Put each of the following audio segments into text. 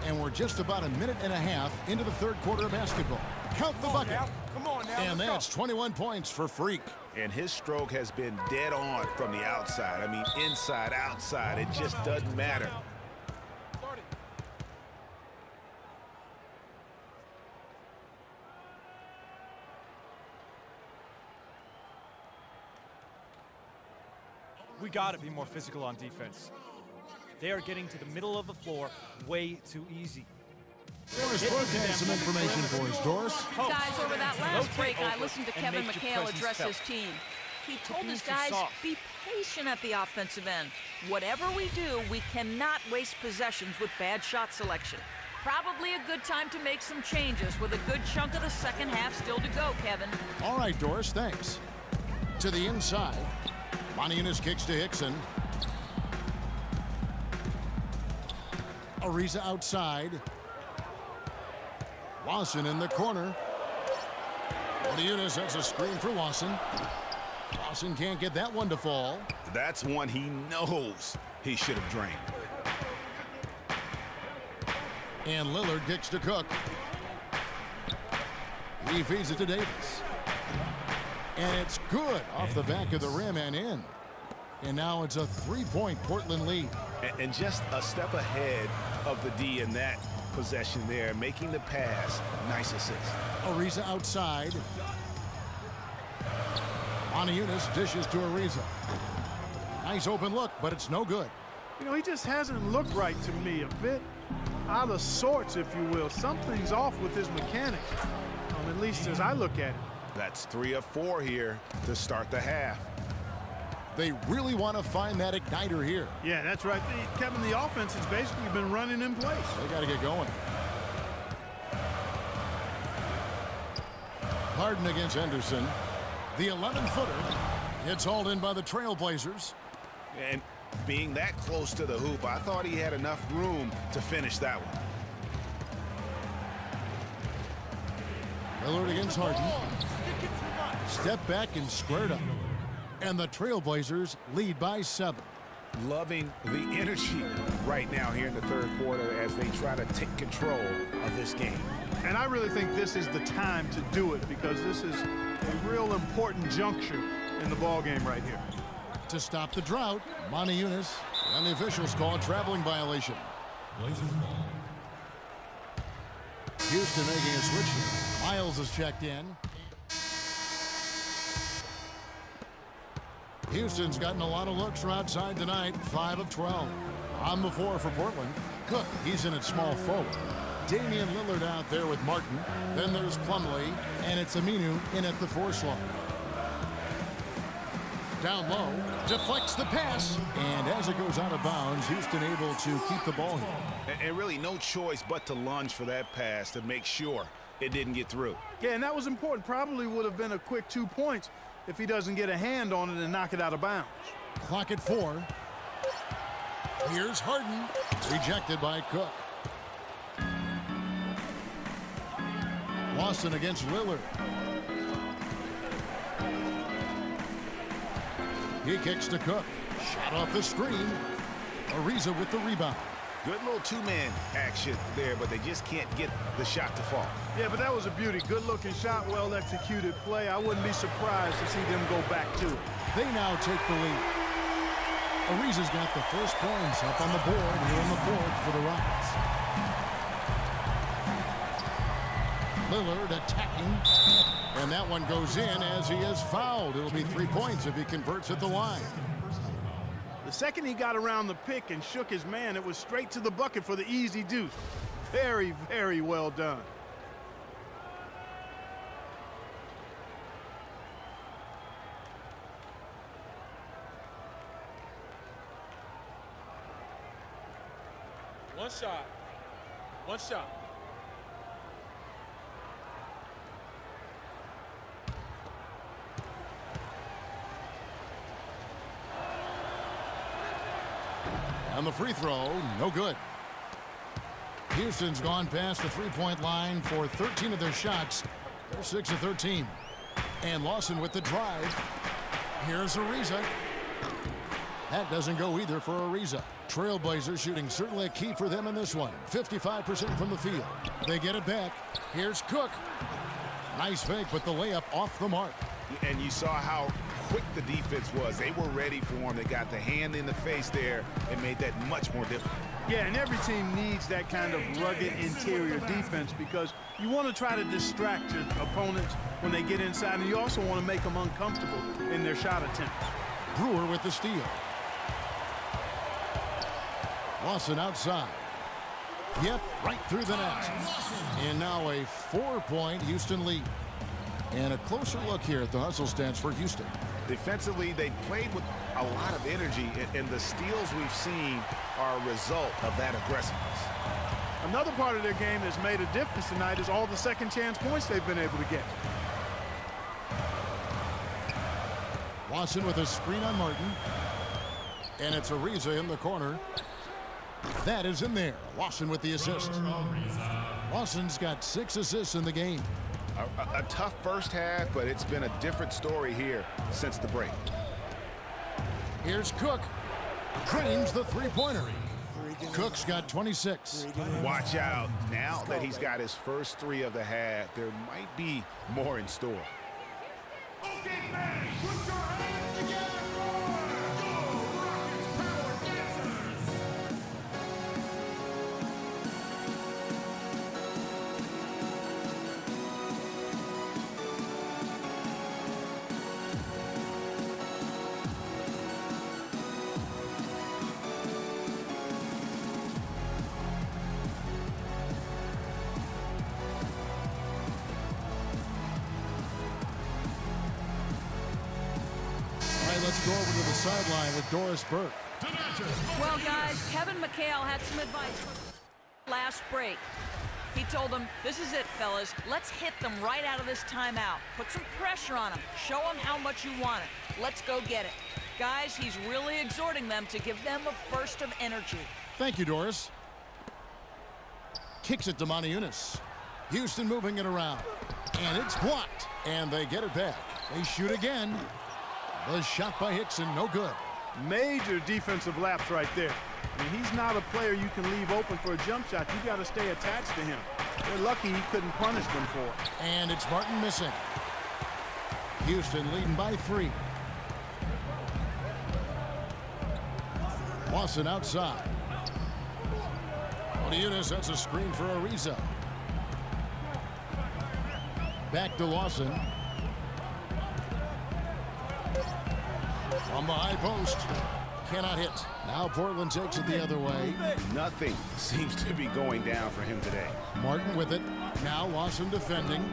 And we're just about a minute and a half into the third quarter of basketball. Count the bucket. Come on now. And that's 21 points for Freak. And his stroke has been dead on from the outside. I mean, inside, outside, it just doesn't matter. We got to be more physical on defense. They are getting to the middle of the floor way too easy. Doris Burke has some information for us, Doris. Guys, over that last break, I over listened to and Kevin make your McHale presence address felt. his team. He told his being too guys, soft. be patient at the offensive end. Whatever we do, we cannot waste possessions with bad shot selection. Probably a good time to make some changes with a good chunk of the second half still to go, Kevin. All right, Doris, thanks. To the inside. Moniunas kicks to Hickson. Ariza outside. Lawson in the corner. Moniunas has a screen for Lawson. Lawson can't get that one to fall. That's one he knows he should have drained. And Lillard kicks to Cook. He feeds it to Davis. And it's good off the back of the rim and in. And now it's a three-point Portland lead. And just a step ahead of the D in that possession there, making the pass. Nice assist. Ariza outside. Moniunas dishes to Ariza. Nice open look, but it's no good. You know, he just hasn't looked right to me. A bit out of sorts, if you will. Something's off with his mechanics, at least as I look at it. That's 3 of 4 here to start the half. They really want to find that igniter here. Yeah, that's right. Kevin, the offense has basically been running in place. They got to get going. Harden against Henderson. The 11-footer. It's hauled in by the Trailblazers. And being that close to the hoop, I thought he had enough room to finish that one. Lillard against Harden. Step back and squared up. And the Trailblazers lead by 7. Loving the energy right now here in the third quarter as they try to take control of this game. And I really think this is the time to do it because this is a real important juncture in the ball game right here. To stop the drought, Moniunas, and the officials call a traveling violation. Houston making a switch here. Miles is checked in. Houston's gotten a lot of looks from outside tonight, 5 of 12. On the floor for Portland. Cook, he's in at small forward. Damian Lillard out there with Martin. Then there's Plumlee, and it's Aminu in at the 4 slot. Down low, deflects the pass, and as it goes out of bounds, Houston able to keep the ball here. And really no choice but to lunge for that pass to make sure it didn't get through. Yeah, and that was important. Probably would have been a quick 2 points if he doesn't get a hand on it and knock it out of bounds. Clock at 4. Here's Harden, rejected by Cook. Lawson against Lillard. He kicks to Cook. Shot off the screen. Ariza with the rebound. Good little two-man action there, but they just can't get the shot to fall. Yeah, but that was a beauty. Good-looking shot, well-executed play. I wouldn't be surprised to see them go back to it. They now take the lead. Ariza's got the first points up on the board here in the fourth for the Rockets. Lillard attacking, and that one goes in as he is fouled. It'll be 3 points if he converts at the line. The second he got around the pick and shook his man, it was straight to the bucket for the easy deuce. Very, very well done. One shot. One shot. And the free throw, no good. Houston's gone past the three-point line for 13 of their shots. They're 6 of 13. And Lawson with the drive. Here's Ariza. That doesn't go either for Ariza. Trailblazers shooting certainly a key for them in this one. 55% from the field. They get it back. Here's Cook. Nice fake, but the layup off the mark. And you saw how quick the defense was. They were ready for him. They got the hand in the face there and made that much more difficult. Yeah, and every team needs that kind of rugged interior defense because you want to try to distract your opponents when they get inside, and you also want to make them uncomfortable in their shot attempts. Brewer with the steal. Lawson outside. Yep, right through the net. And now a 4-point Houston lead. And a closer look here at the hustle stats for Houston. Defensively, they played with a lot of energy, and the steals we've seen are a result of that aggressiveness. Another part of their game that's made a difference tonight is all the second chance points they've been able to get. Lawson with a screen on Martin. And it's Ariza in the corner. That is in there. Lawson with the assist. Lawson's got 6 assists in the game. A tough first half, but it's been a different story here since the break. Here's Cook. Drains the three-pointer. Cook's got 26. Watch out. Now that he's got his first 3 of the half, there might be more in store. Okay, fans, put your hands together for the Rockets Power Dancers. Let's go over to the sideline with Doris Burke. Well, guys, Kevin McHale had some advice for last break. He told them, this is it, fellas. Let's hit them right out of this timeout. Put some pressure on them. Show them how much you want it. Let's go get it. Guys, he's really exhorting them to give them a burst of energy. Thank you, Doris. Kicks it to Moniunas. Houston moving it around. And it's blocked. And they get it back. They shoot again. The shot by Hickson, no good. Major defensive lapse right there. I mean, he's not a player you can leave open for a jump shot. You got to stay attached to him. They're lucky he couldn't punish them for it. And it's Martin missing. Houston leading by 3. Lawson outside. Moniunas, that's a screen for Ariza. Back to Lawson. From the high post. Cannot hit. Now Portland takes it the other way. Nothing seems to be going down for him today. Martin with it. Now Lawson defending.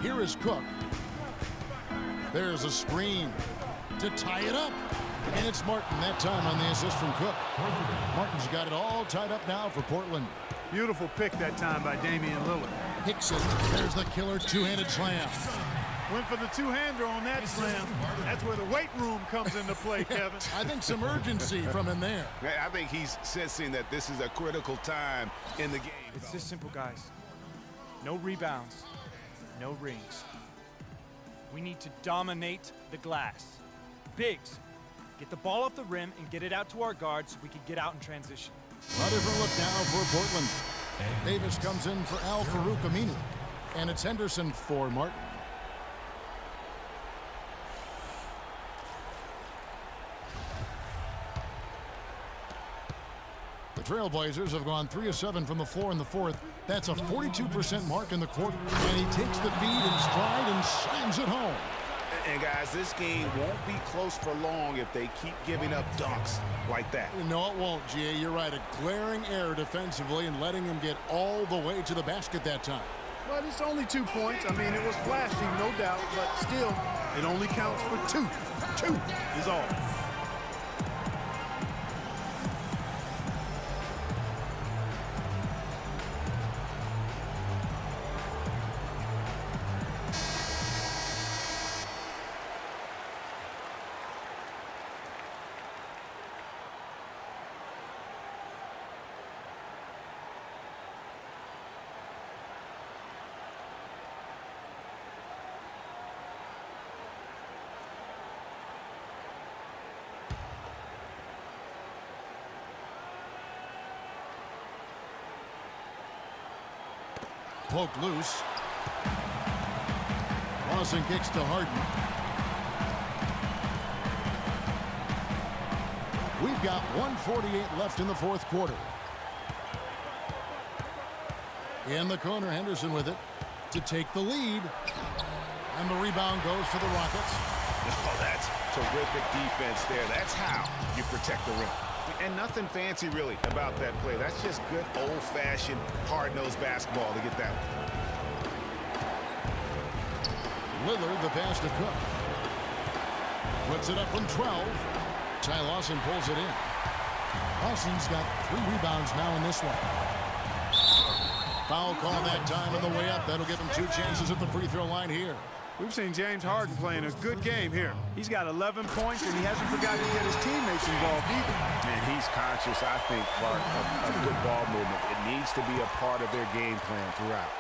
Here is Cook. There's a screen to tie it up. And it's Martin that time on the assist from Cook. Martin's got it all tied up now for Portland. Beautiful pick that time by Damian Lillard. Hickson, there's the killer two-handed slam. Went for the two-hander on that slam. That's where the weight room comes into play, Kevin. I think some urgency from him there. I think he's sensing that this is a critical time in the game. It's this simple, guys. No rebounds, no rings. We need to dominate the glass. Bigs, get the ball off the rim and get it out to our guards so we can get out in transition. A different look now for Portland. Davis comes in for Al Farouk Aminu. And it's Henderson for Martin. The Trailblazers have gone 3 of 7 from the floor in the fourth. That's a 42% mark in the quarter. And he takes the feed in stride and slams it home. And guys, this game won't be close for long if they keep giving up dunks like that. No, it won't, G.A. You're right. A glaring error defensively and letting him get all the way to the basket that time. But it's only 2 points. I mean, it was flashy, no doubt, but still, it only counts for 2. 2 is all. poked loose. Lawson kicks to Harden. We've got 1:48 left in the fourth quarter. In the corner, Henderson with it to take the lead. And the rebound goes to the Rockets. Oh, that's terrific defense there. That's how you protect the rim. And nothing fancy, really, about that play. That's just good, old-fashioned, hard-nosed basketball to get that one. Lillard, the pass to Cook. Puts it up from 12. Ty Lawson pulls it in. Lawson's got 3 rebounds now in this one. Foul call that time on the way up. That'll give him 2 chances at the free throw line here. We've seen James Harden playing a good game here. He's got 11 points, and he hasn't forgotten to get his teammates involved either. And he's conscious, I think, Clark, of good ball movement. It needs to be a part of their game plan throughout.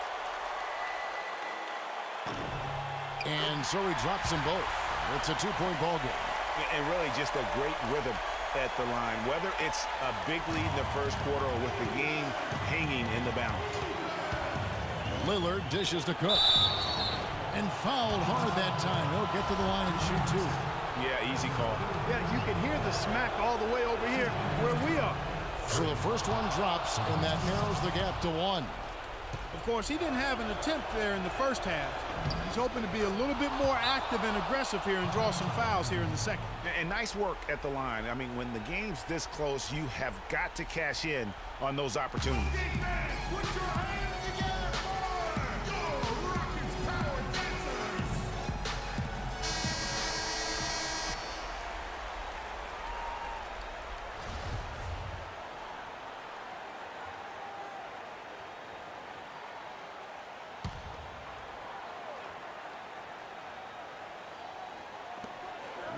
And so he drops them both. It's a 2-point ball game. And really just a great rhythm at the line, whether it's a big lead in the first quarter or with the game hanging in the balance. Lillard dishes to Cook. And fouled hard that time. He'll get to the line and shoot 2. Yeah, easy call. Yeah, you can hear the smack all the way over here where we are. So the first one drops, and that narrows the gap to 1. Of course, he didn't have an attempt there in the first half. He's hoping to be a little bit more active and aggressive here and draw some fouls here in the second. And nice work at the line. I mean, when the game's this close, you have got to cash in on those opportunities. Defense, put your hands together for your Rockets Power Dancers.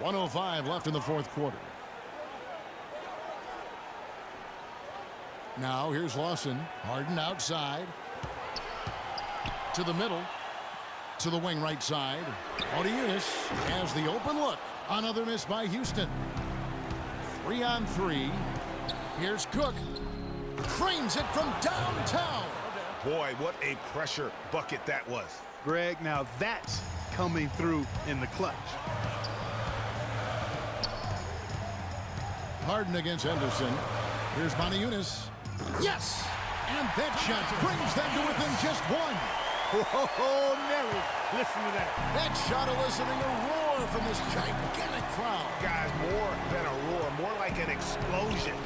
.105 left in the fourth quarter. Now here's Lawson. Harden outside. To the middle. To the wing right side. Odejunis has the open look. Another miss by Houston. 3-on-3. Here's Cook. Cranes it from downtown. Boy, what a pressure bucket that was. Greg, now that's coming through in the clutch. Harden against Henderson. Here's Odejunis. Yes! And that shot brings them to within just 1. Oh, Nelly, listen to that. That shot eliciting a roar from this gigantic crowd. Guys, more than a roar, more like an explosion.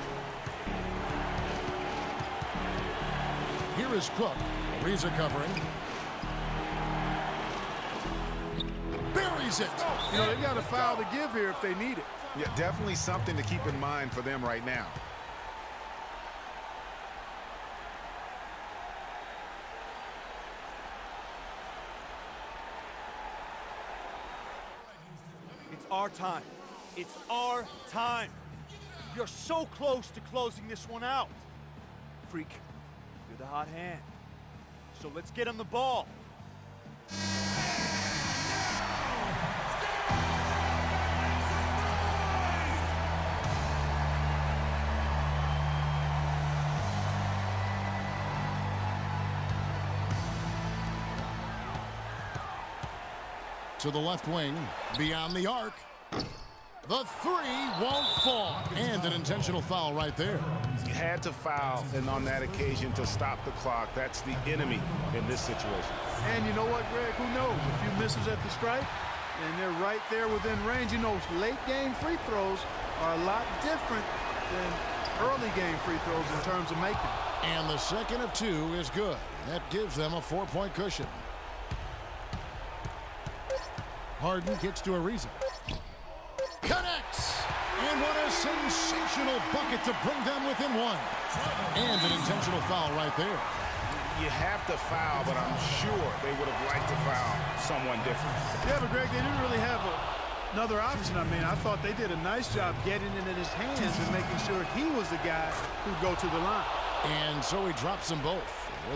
Here is Cook. Ariza covering. Buries it. You know, they've got a foul to give here if they need it. Yeah, definitely something to keep in mind for them right now. It's our time. It's our time. You're so close to closing this one out. Freak, you're the hot hand. So let's get on the ball. To the left wing, beyond the arc. The 3 won't fall. And an intentional foul right there. You had to foul, and on that occasion to stop the clock. That's the enemy in this situation. And you know what, Greg? Who knows? A few misses at the stripe, and they're right there within range. You know, late-game free throws are a lot different than early-game free throws in terms of making. And the second of 2 is good. That gives them a 4-point cushion. Harden gets to Ariza. Connects! And what a sensational bucket to bring them within 1. And an intentional foul right there. You have to foul, but I'm sure they would have liked to foul someone different. Yeah, but Greg, they didn't really have another option. I mean, I thought they did a nice job getting it in his hands and making sure he was the guy who'd go to the line. And so he drops them both.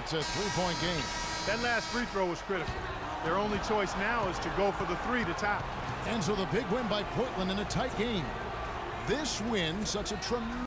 It's a 3-point game. That last free throw was critical. Their only choice now is to go for the 3 to tie. And so the big win by Portland in a tight game. This win, such a tremendous